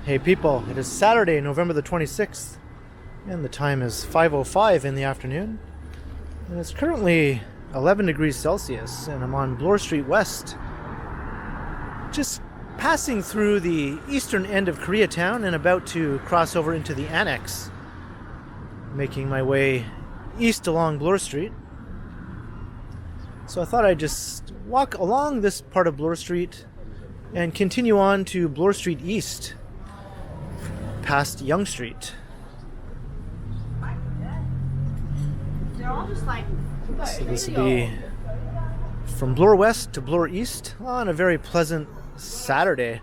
Hey people, it is Saturday, November the 26th, and the time is 5:05 in the afternoon. And it's currently 11 degrees Celsius, and I'm on Bloor Street West, just passing through the eastern end of Koreatown and about to cross over into the Annex, making my way east along Bloor Street. So I thought I'd just walk along this part of Bloor Street and continue on to Bloor Street East, past Yonge Street. So this will be from Bloor West to Bloor East on a very pleasant Saturday.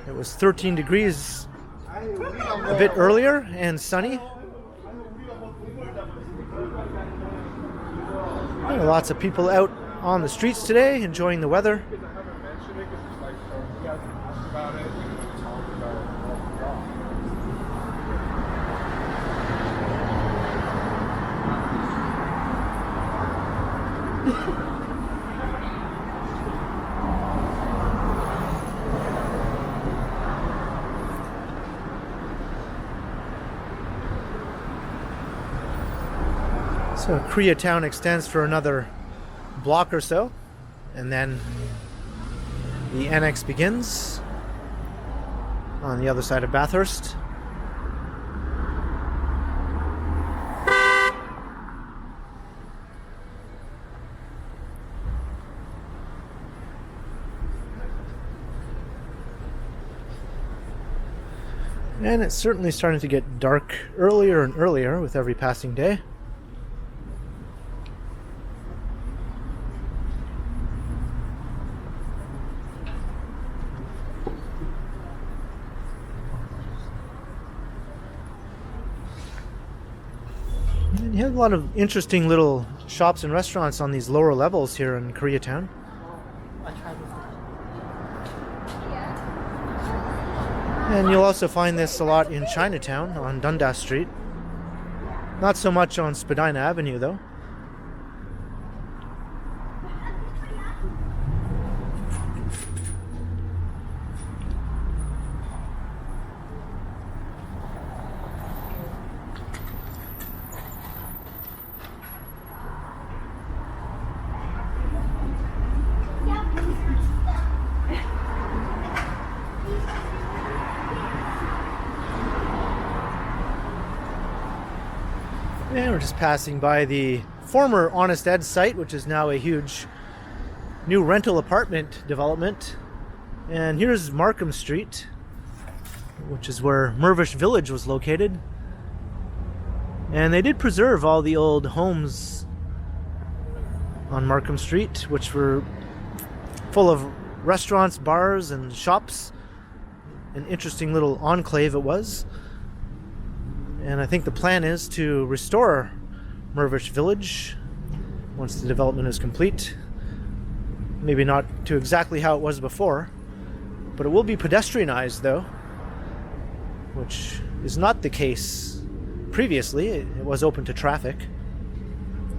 It was 13 degrees a bit earlier and sunny. There are lots of people out on the streets today enjoying the weather. So Koreatown extends for another block or so, and then the Annex begins on the other side of Bathurst. And it's certainly starting to get dark earlier and earlier with every passing day. And you have a lot of interesting little shops and restaurants on these lower levels here in Koreatown. And you'll also find this a lot in Chinatown on Dundas Street. Not so much on Spadina Avenue though. And we're just passing by the former Honest Ed site, which is now a huge new rental apartment development. And here's Markham Street, which is where Mirvish Village was located. And they did preserve all the old homes on Markham Street, which were full of restaurants, bars, and shops. An interesting little enclave it was. And I think the plan is to restore Mirvish Village once the development is complete. Maybe not to exactly how it was before, but it will be pedestrianized though, which is not the case previously. It was open to traffic,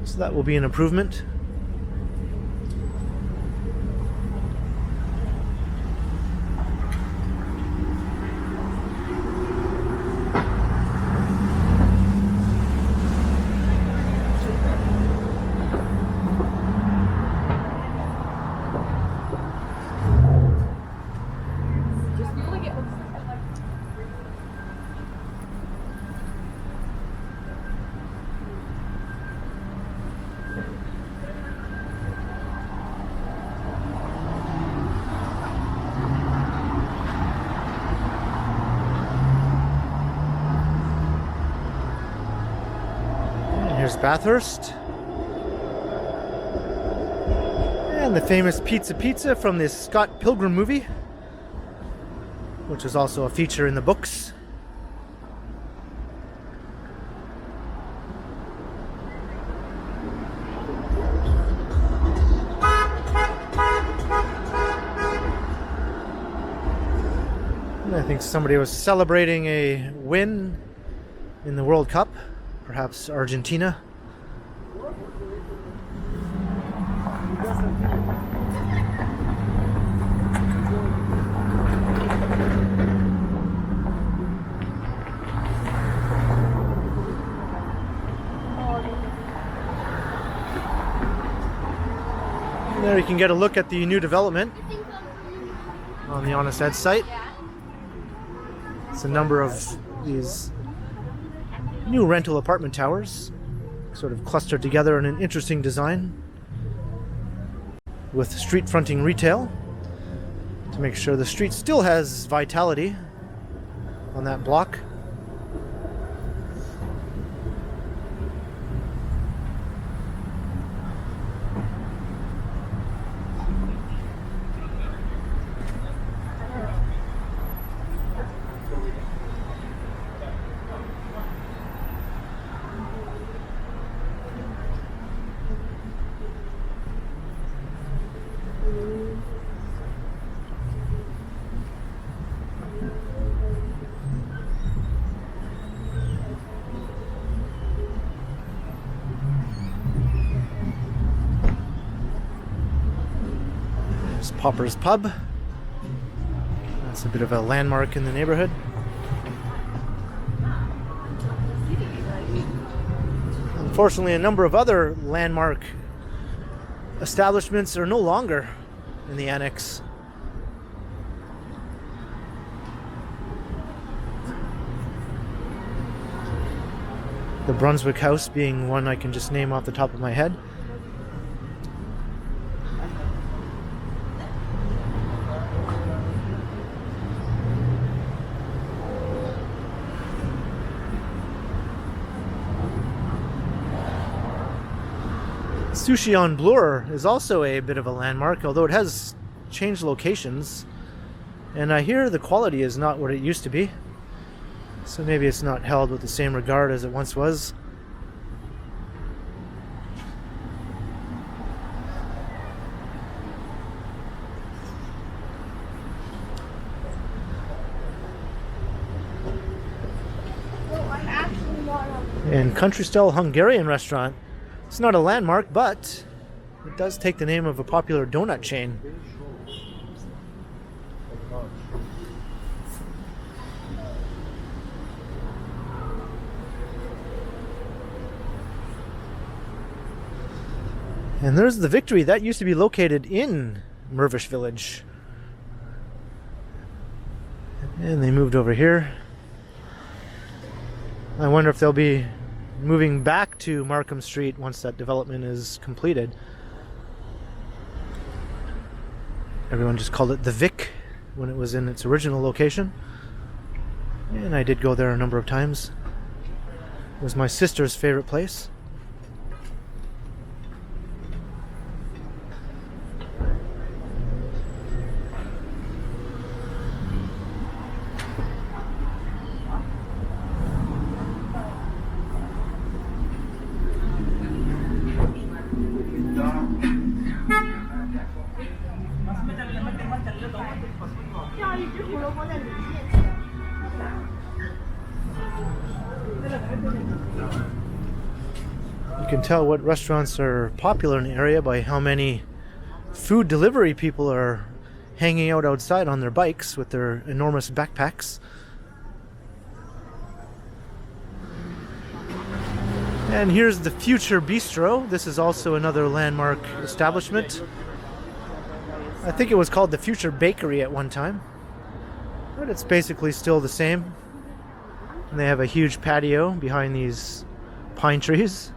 so that will be an improvement. Here's Bathurst. And the famous pizza from the Scott Pilgrim movie, which was also a feature in the books. And I think somebody was celebrating a win in the World Cup. Perhaps Argentina. And there you can get a look at the new development on the Honest Ed site. It's a number of these new rental apartment towers, sort of clustered together in an interesting design with street fronting retail to make sure the street still has vitality on that block. Popper's Pub. That's a bit of a landmark in the neighborhood. Unfortunately, a number of other landmark establishments are no longer in the annex. The Brunswick House being one I can just name off the top of my head. Sushi on Bloor is also a bit of a landmark, although it has changed locations. And I hear the quality is not what it used to be. So maybe it's not held with the same regard as it once was. And country style Hungarian restaurant. It's not a landmark, but it does take the name of a popular donut chain. And there's the Victory. That used to be located in Mervish Village. And they moved over here. I wonder if they'll be moving back to Markham Street once that development is completed. Everyone just called it the Vic when it was in its original location. And I did go there a number of times. It was my sister's favorite place. You can tell what restaurants are popular in the area by how many food delivery people are hanging out outside on their bikes with their enormous backpacks. And here's the Future Bistro. This is also another landmark establishment. I think it was called the Future Bakery at one time, but it's basically still the same. And they have a huge patio behind these pine trees.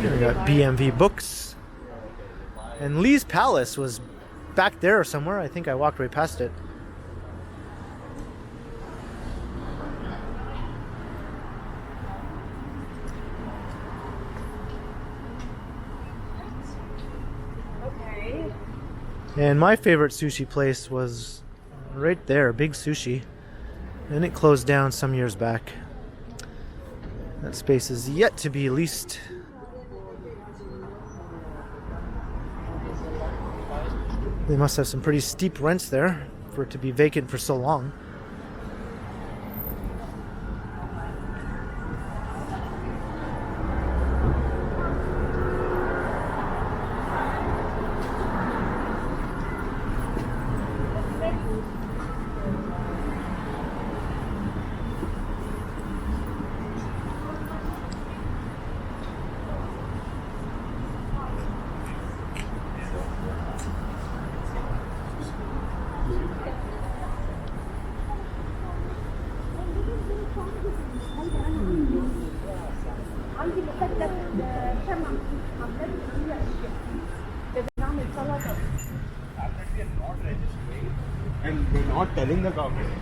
We got BMV Books. And Lee's Palace was back there somewhere. I think I walked right past it. Okay. And my favorite sushi place was right there, Big Sushi. And it closed down some years back. That space is yet to be leased. They must have some pretty steep rents there for it to be vacant for so long. عندي مخدة شمع عملت فيها اشياء كده نعمل سلطه. And we're not telling the government.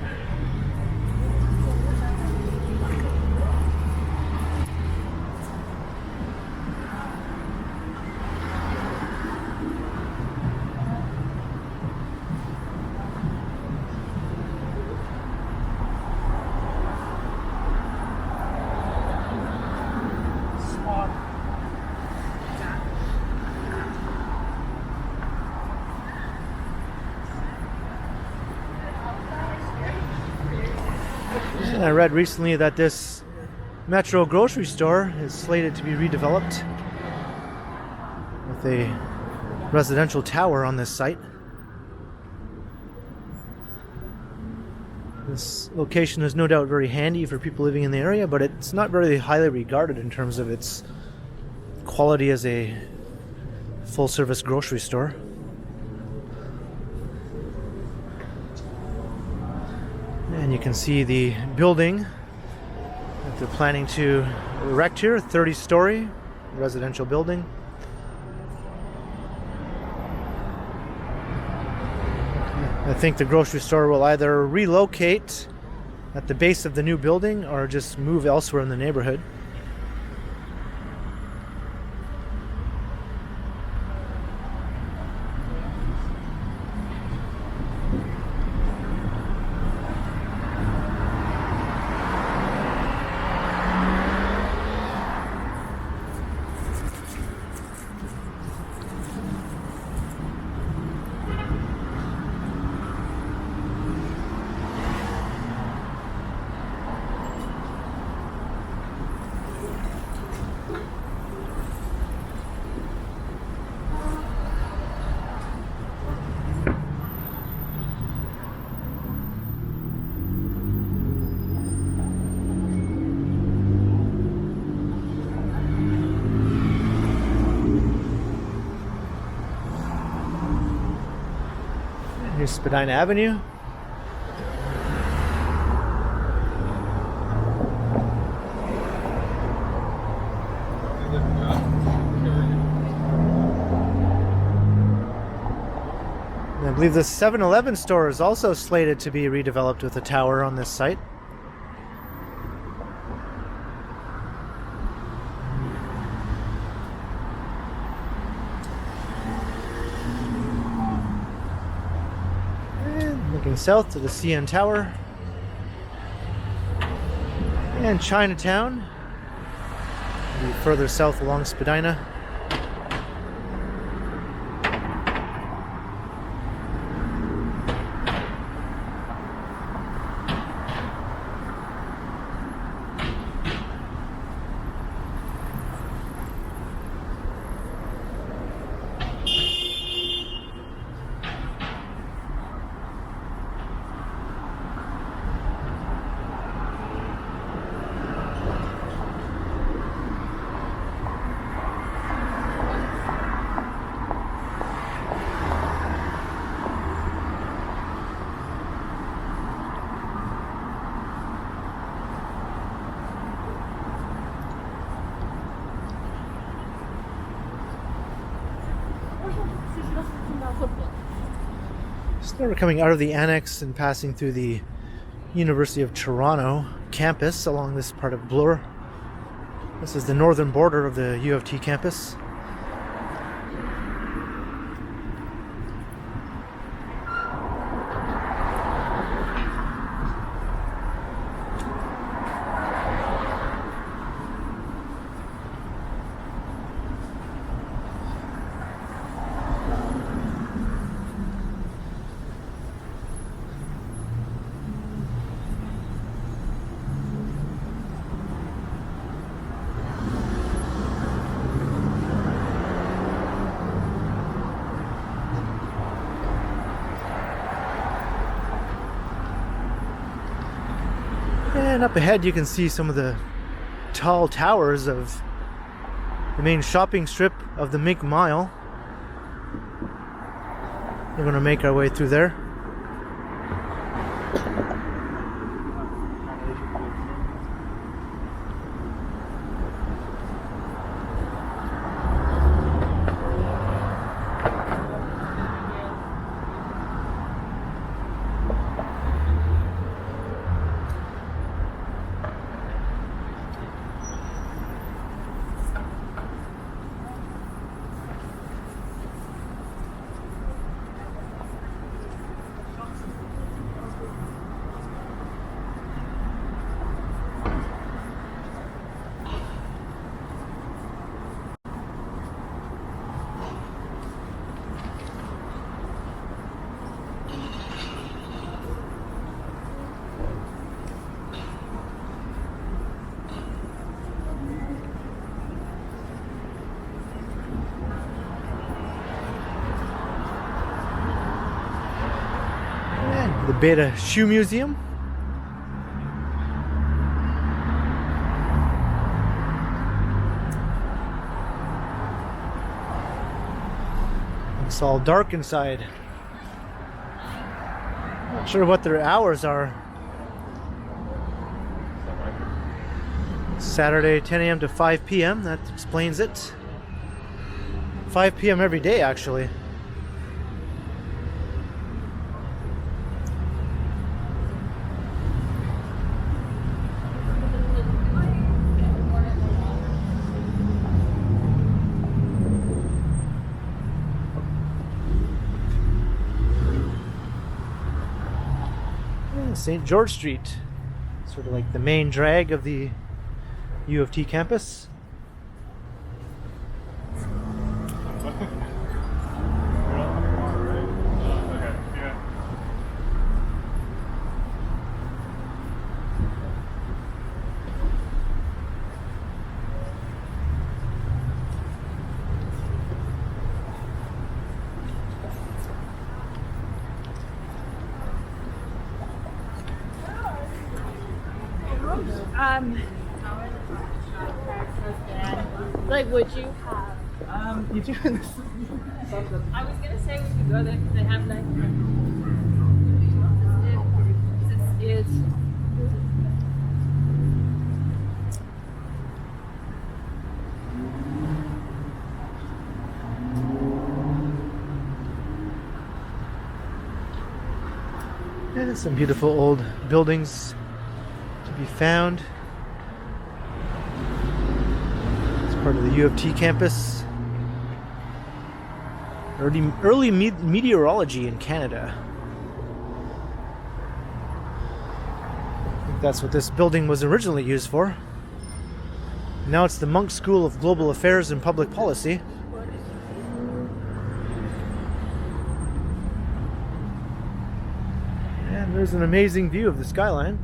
And I read recently that this Metro grocery store is slated to be redeveloped with a residential tower on this site. This location is no doubt very handy for people living in the area, but it's not very highly regarded in terms of its quality as a full-service grocery store. And you can see the building that they're planning to erect here, 30-story residential building. I think the grocery store will either relocate at the base of the new building or just move elsewhere in the neighborhood. Here's Spadina Avenue. And I believe the 7-Eleven store is also slated to be redeveloped with a tower on this site. Looking south to the CN Tower and Chinatown, maybe further south along Spadina. So we're coming out of the annex and passing through the University of Toronto campus along this part of Bloor. This is the northern border of the U of T campus. And up ahead you can see some of the tall towers of the main shopping strip of the Mink Mile. We're going to make our way through there. The Beta Shoe Museum. It's all dark inside. Not sure what their hours are. Saturday 10 a.m. to 5 p.m. That explains it. 5 p.m. every day, actually. St. George Street, sort of like the main drag of the U of T campus. Like, would you have? You do. I was gonna say we could go there because they have like. This is. And some beautiful old buildings to be found. It's part of the U of T campus. Early meteorology in Canada. I think that's what this building was originally used for. Now it's the Munk School of Global Affairs and Public Policy. And there's an amazing view of the skyline.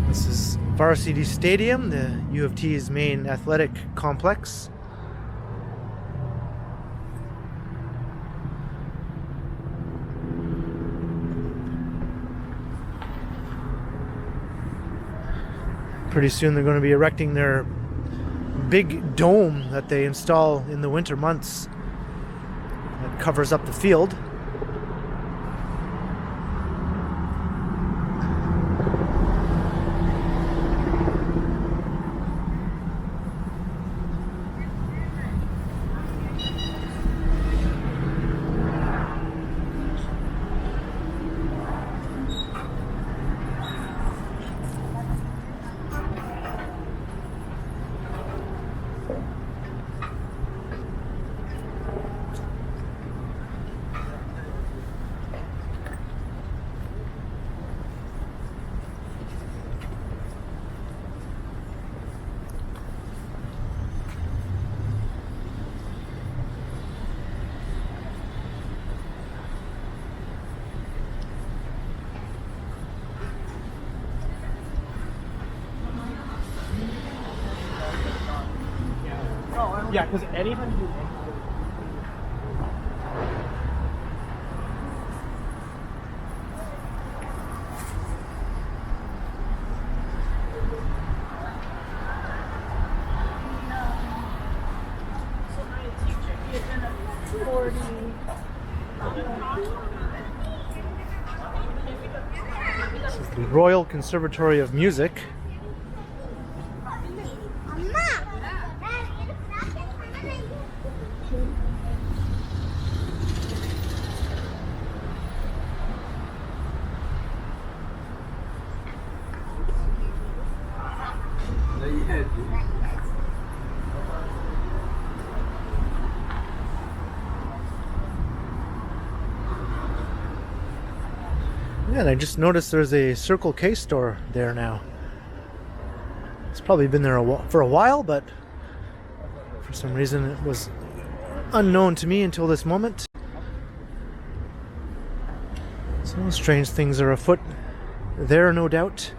This is Varsity Stadium, the U of T's main athletic complex. Pretty soon they're going to be erecting their big dome that they install in the winter months that covers up the field. Yeah, because anytime you do This is the Royal Conservatory of Music. Yeah, and I just noticed there's a Circle K store there now. It's probably been there for a while, but for some reason it was unknown to me until this moment. So strange things are afoot there, no doubt.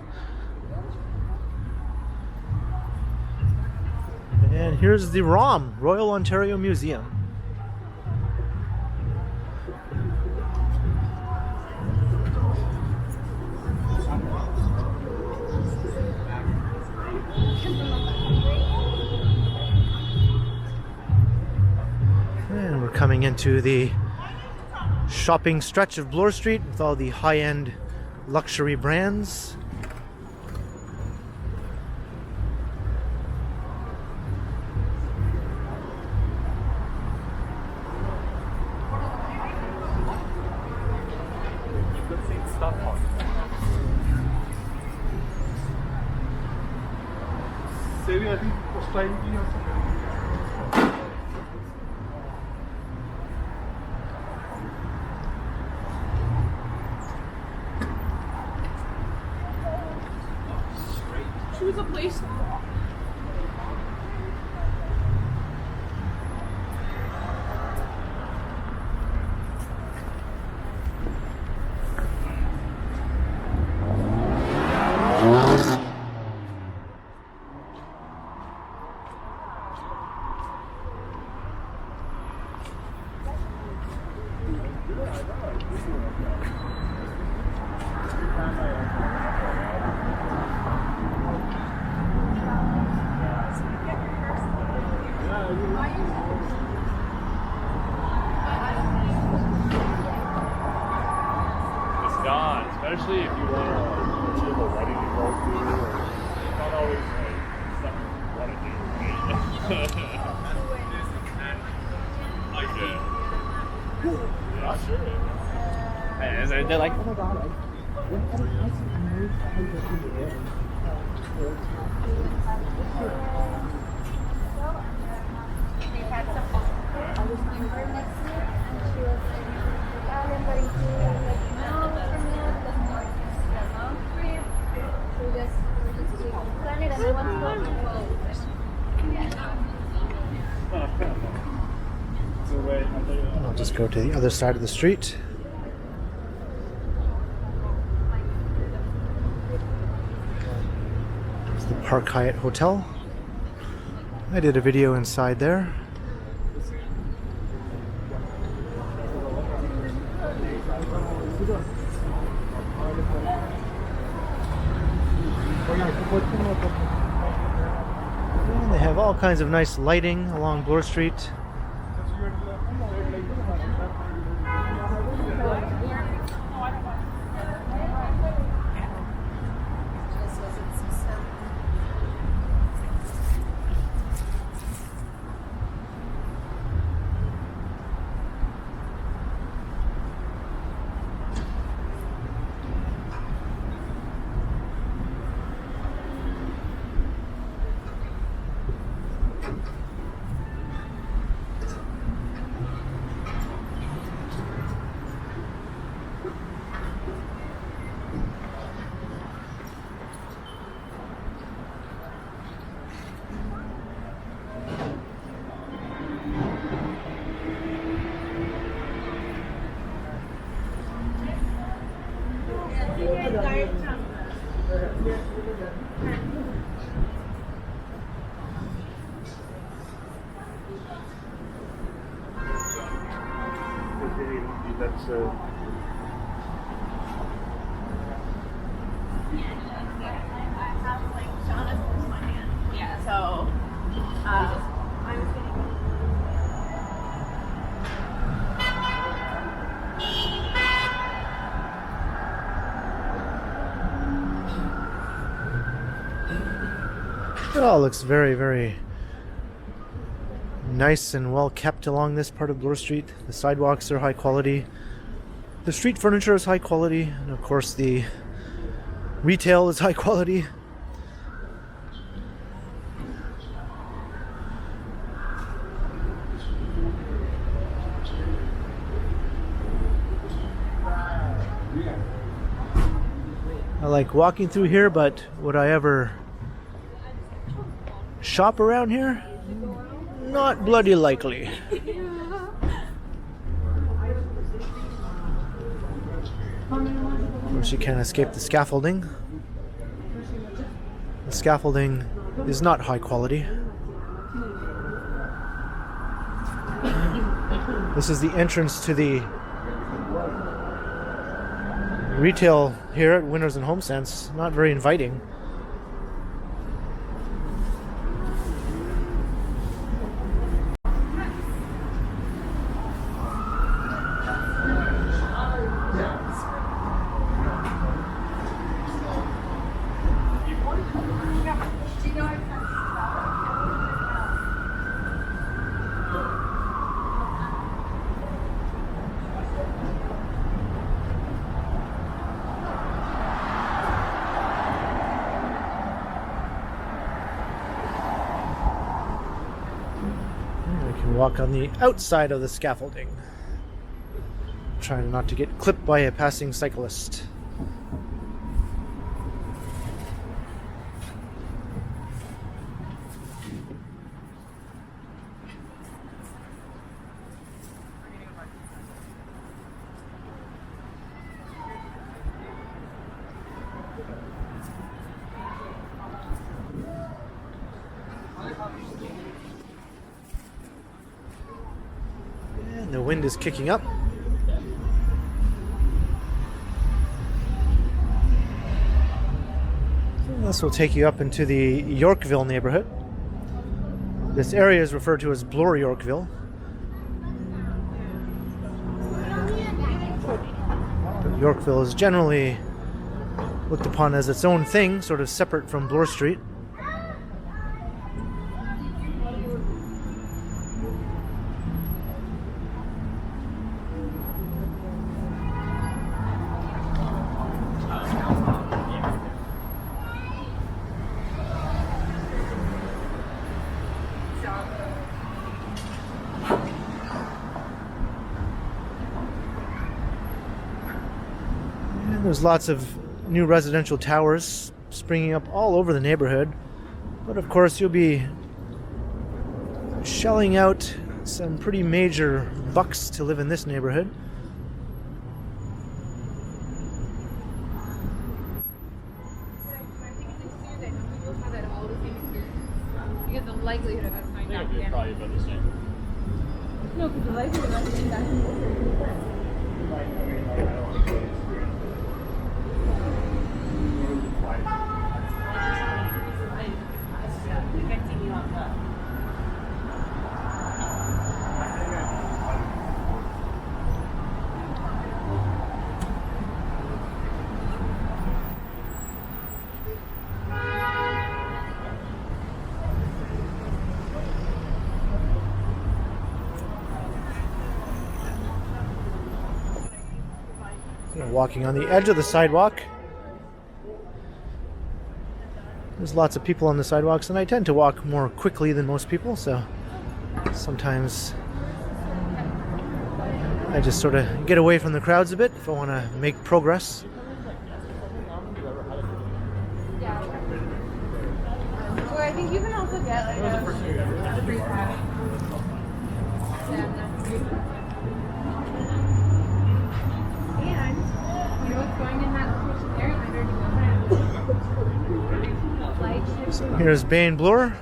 And here's the ROM, Royal Ontario Museum. And we're coming into the shopping stretch of Bloor Street with all the high-end luxury brands. I think was trying to Choose a place. Especially if you want to have a wedding to go to, or it's not always like something you want to do, right? Like yeah, sure. And they're like, oh my god, I'll just go to the other side of the street. It's the Park Hyatt Hotel. I did a video inside there. And they have all kinds of nice lighting along Bloor Street. So Yeah, so I was getting. It all looks very, very nice and well kept along this part of Bloor Street. The sidewalks are high quality. The street furniture is high quality. And of course the retail is high quality. I like walking through here, but would I ever shop around here? Not bloody likely. Of course, you can't escape the scaffolding. The scaffolding is not high quality. This is the entrance to the retail here at Winners and HomeSense. Not very inviting. Walk on the outside of the scaffolding, trying not to get clipped by a passing cyclist. The wind is kicking up. This will take you up into the Yorkville neighborhood. This area is referred to as Bloor Yorkville. But Yorkville is generally looked upon as its own thing, sort of separate from Bloor Street. There's lots of new residential towers springing up all over the neighborhood, but of course you'll be shelling out some pretty major bucks to live in this neighborhood. Because the likelihood of us finding Yeah, out it'd again. probably about the same. No, because the likelihood of us finding out Walking on the edge of the sidewalk. There's lots of people on the sidewalks, and I tend to walk more quickly than most people, so sometimes I just sort of get away from the crowds a bit if I want to make progress. Or I think you can also get like a free pass. And you know what's going in that location there? So here's Bay and Bloor.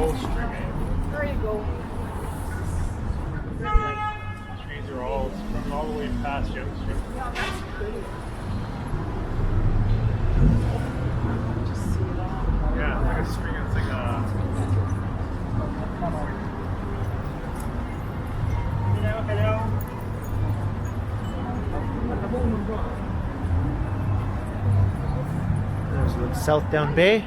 whole string. There you go. Trees are all strung all the way past Young Street. Yeah, that's pretty. Yeah, it's like a string. It's like a. Hello. There's the Southdown Bay.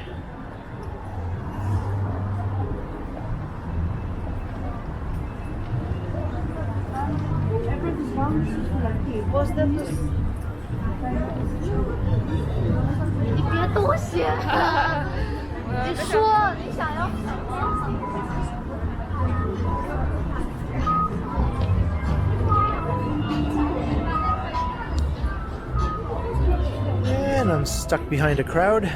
And I'm stuck behind a crowd.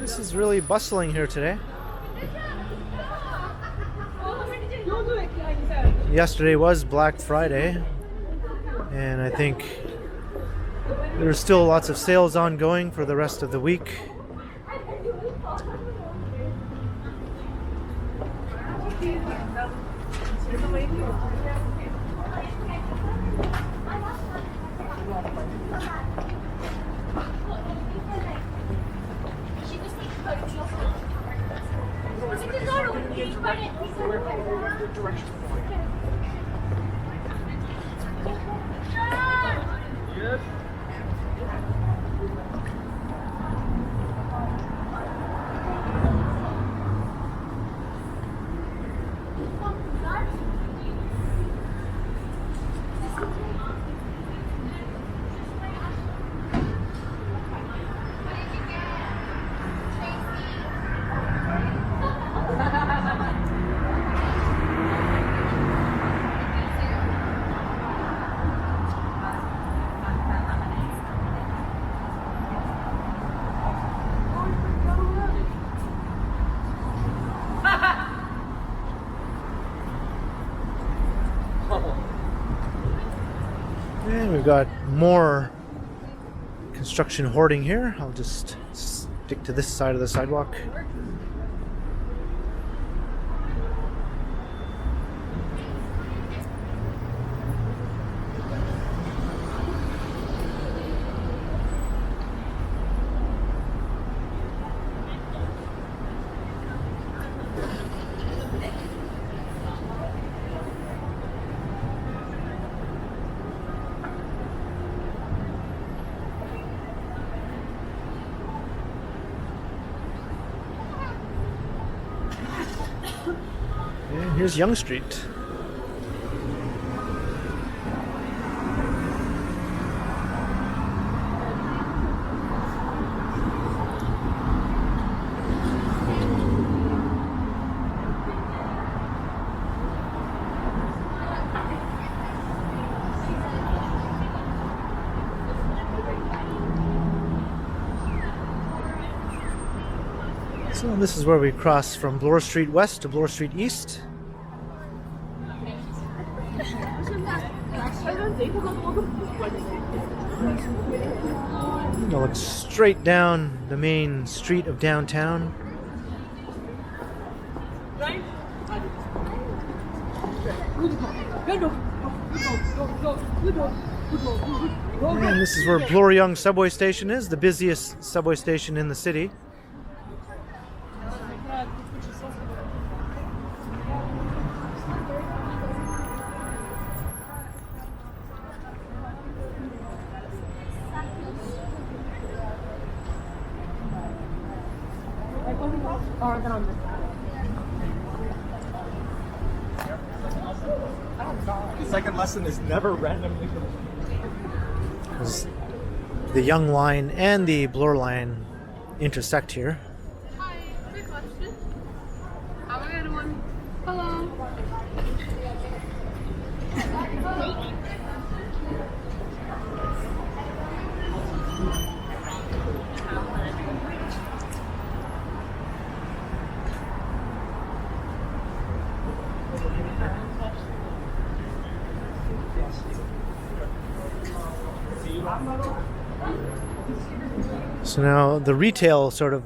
This is really bustling here today. Yesterday was Black Friday, and I think there's still lots of sales ongoing for the rest of the week. And we've got more construction hoarding here. I'll just stick to this side of the sidewalk. And here's Young Street. So this is where we cross from Bloor Street West to Bloor Street East. I'll look straight down the main street of downtown. And this is where Bloor Young subway station is, the busiest subway station in the city. Or then on this side. The second lesson is never randomly. The Young line and the Bloor line intersect here. Hi, quick question. Have a good one. Hello. So now the retail sort of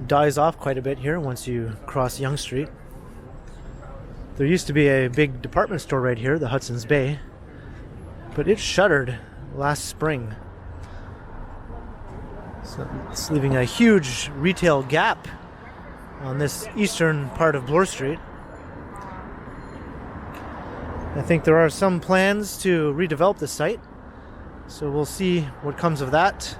dies off quite a bit here once you cross Yonge Street. There used to be a big department store right here, the Hudson's Bay, but it shuttered last spring. So it's leaving a huge retail gap on this eastern part of Bloor Street. I think there are some plans to redevelop the site, so we'll see what comes of that.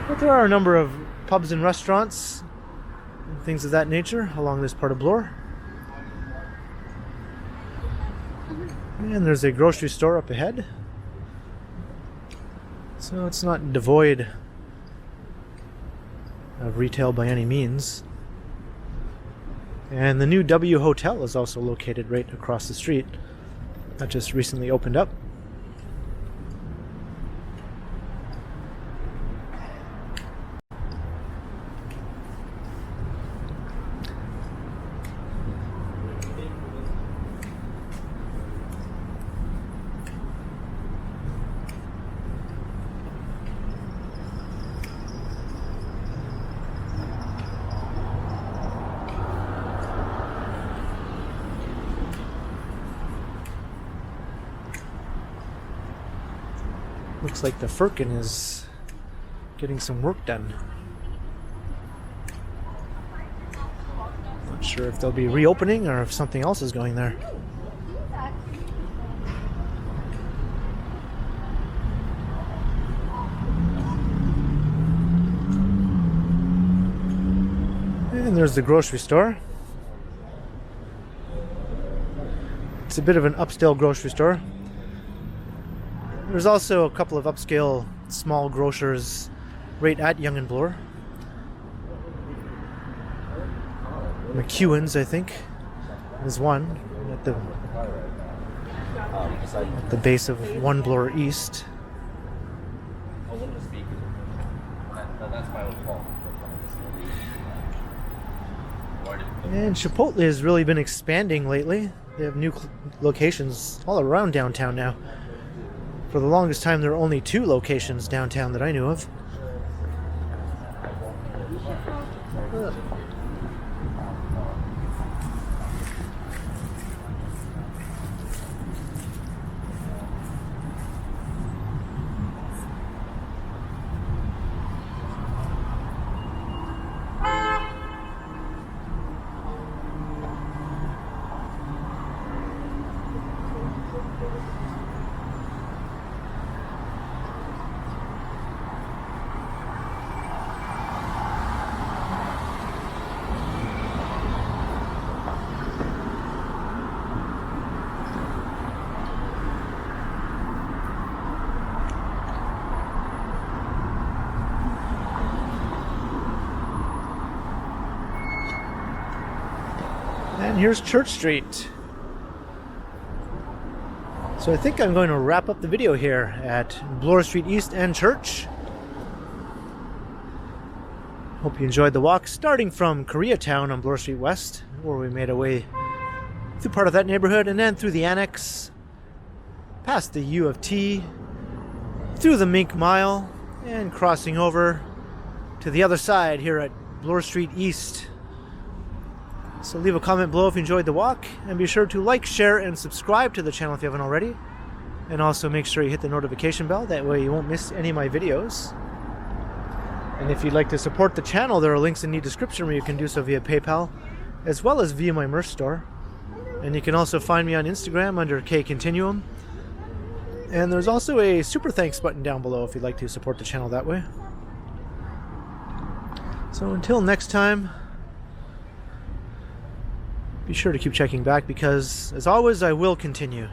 But there are a number of pubs and restaurants and things of that nature along this part of Bloor. And there's a grocery store up ahead. So it's not devoid of retail by any means. And the new W Hotel is also located right across the street. That just recently opened up. Looks like the Firkin is getting some work done. Not sure if they'll be reopening or if something else is going there. And there's the grocery store. It's a bit of an upscale grocery store. There's also a couple of upscale small grocers right at Yonge and Bloor. McEwen's, I think, is one at the base of 1 Bloor East. And Chipotle has really been expanding lately. They have new locations all around downtown now. For the longest time, there were only 2 locations downtown that I knew of. And here's Church Street. So I think I'm going to wrap up the video here at Bloor Street East and Church. Hope you enjoyed the walk starting from Koreatown on Bloor Street West, where we made our way through part of that neighborhood and then through the Annex, past the U of T, through the Mink Mile, and crossing over to the other side here at Bloor Street East. So leave a comment below if you enjoyed the walk, and be sure to like, share, and subscribe to the channel if you haven't already. And also make sure you hit the notification bell, that way you won't miss any of my videos. And if you'd like to support the channel, there are links in the description where you can do so via PayPal, as well as via my merch store. And you can also find me on Instagram under KContinuum. And there's also a super thanks button down below if you'd like to support the channel that way. So until next time, be sure to keep checking back because, as always, I will continue.